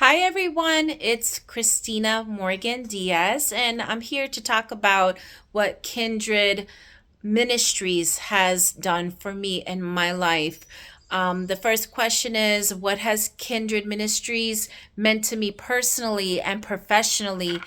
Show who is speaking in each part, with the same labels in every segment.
Speaker 1: Hi, everyone. It's Christina Morgan-Diaz, and I'm here to talk about what Kindred Ministries has done for me in my life. The first question is, what has Kindred Ministries meant to me personally and professionally?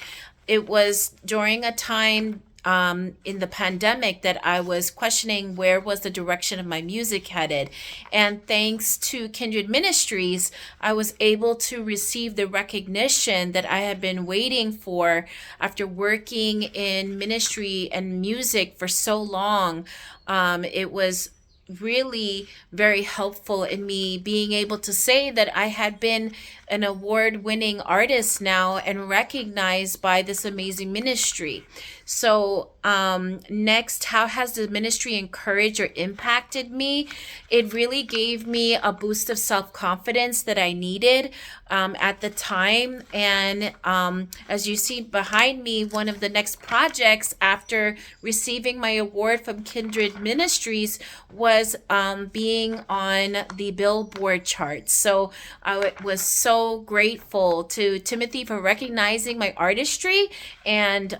Speaker 1: It was during a time in the pandemic that I was questioning where was the direction of my music headed. And thanks to Kindred Ministries, I was able to receive the recognition that I had been waiting for after working in ministry and music for so long. It was really very helpful in me being able to say that I had been an award winning artist now and recognized by this amazing ministry. So, next, how has the ministry encouraged or impacted me? It really gave me a boost of self confidence that I needed at the time. And as you see behind me, one of the next projects after receiving my award from Kindred Ministries was being on the Billboard charts. So I was so grateful to Timothy for recognizing my artistry, and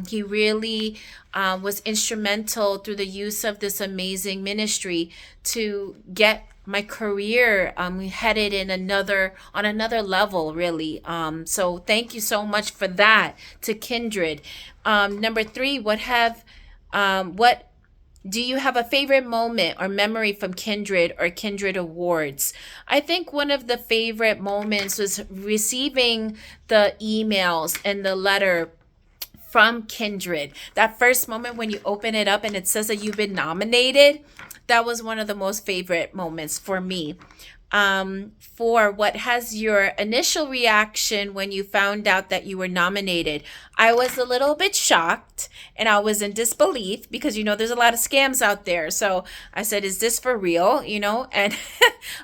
Speaker 1: he really was instrumental through the use of this amazing ministry to get my career headed in another level, really. So thank you so much for that to Kindred. Number three, what do you have a favorite moment or memory from Kindred or Kindred Awards? I think one of the favorite moments was receiving the emails and the letter from Kindred. That first moment when you open it up and it says that you've been nominated, that was one of the most favorite moments for me. For what has your initial reaction when you found out that you were nominated? I was a little bit shocked and I was in disbelief because there's a lot of scams out there. So I said, is this for real? And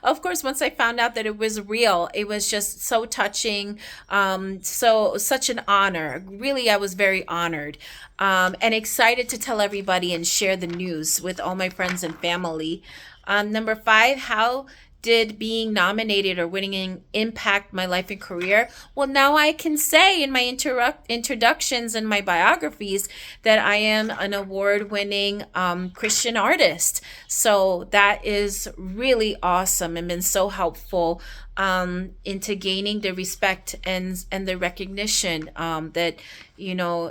Speaker 1: of course, once I found out that it was real, it was just so touching. Such an honor. Really, I was very honored and excited to tell everybody and share the news with all my friends and family. Number five, how did being nominated or winning impact my life and career? Well, now I can say in my introductions and my biographies that I am an award winning Christian artist. So that is really awesome and been so helpful into gaining the respect and the recognition that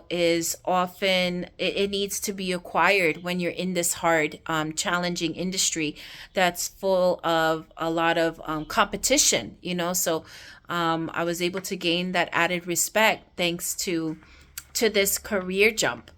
Speaker 1: is often it needs to be acquired when you're in this hard challenging industry that's full of a lot of competition. So I was able to gain that added respect thanks to this career jump.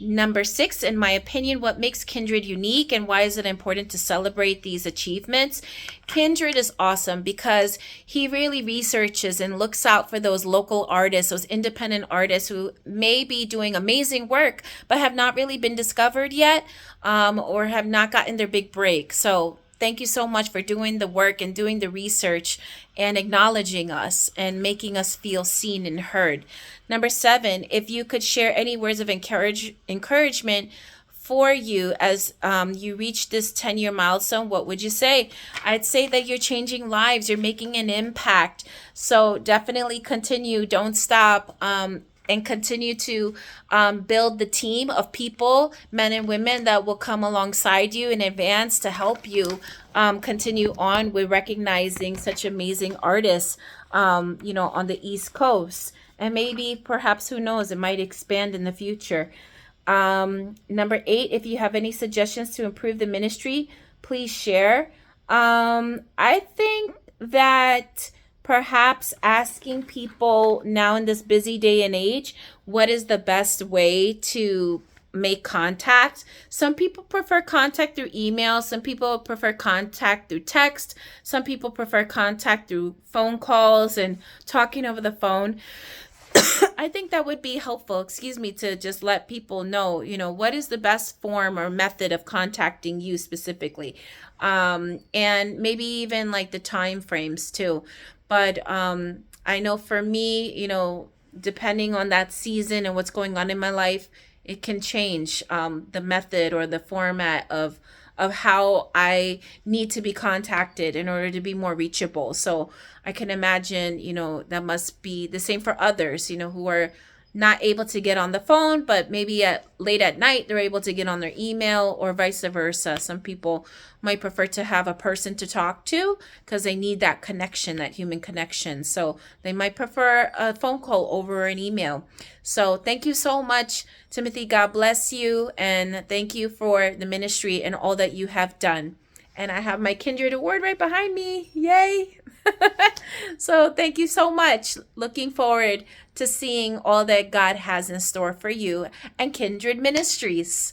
Speaker 1: Number six, in my opinion, what makes Kindred unique and why is it important to celebrate these achievements? Kindred is awesome because he really researches and looks out for those local artists, those independent artists who may be doing amazing work but have not really been discovered yet, or have not gotten their big break. So thank you so much for doing the work and doing the research and acknowledging us and making us feel seen and heard. Number seven, if you could share any words of encouragement for you as you reach this 10-year milestone, what would you say? I'd say that you're changing lives, you're making an impact. So definitely continue, don't stop. And continue to build the team of people, men and women, that will come alongside you in advance to help you continue on with recognizing such amazing artists, on the East Coast. And maybe, perhaps, who knows, it might expand in the future. Number eight, if you have any suggestions to improve the ministry, please share. I think that perhaps asking people now in this busy day and age, what is the best way to make contact? Some people prefer contact through email. Some people prefer contact through text. Some people prefer contact through phone calls and talking over the phone. I think that would be helpful, to just let people know, what is the best form or method of contacting you specifically. And maybe even like the time frames too. But I know for me, depending on that season and what's going on in my life, it can change the method or the format of how I need to be contacted in order to be more reachable. So I can imagine, that must be the same for others, who are not able to get on the phone, but maybe at late at night they're able to get on their email, or vice versa. Some people might prefer to have a person to talk to because they need that connection, that human connection. So they might prefer a phone call over an email. So thank you so much, Timothy. God bless you, and thank you for the ministry and all that you have done. And I have my Kindred Award right behind me. Yay! So thank you so much. Looking forward to seeing all that God has in store for you and Kindred Ministries.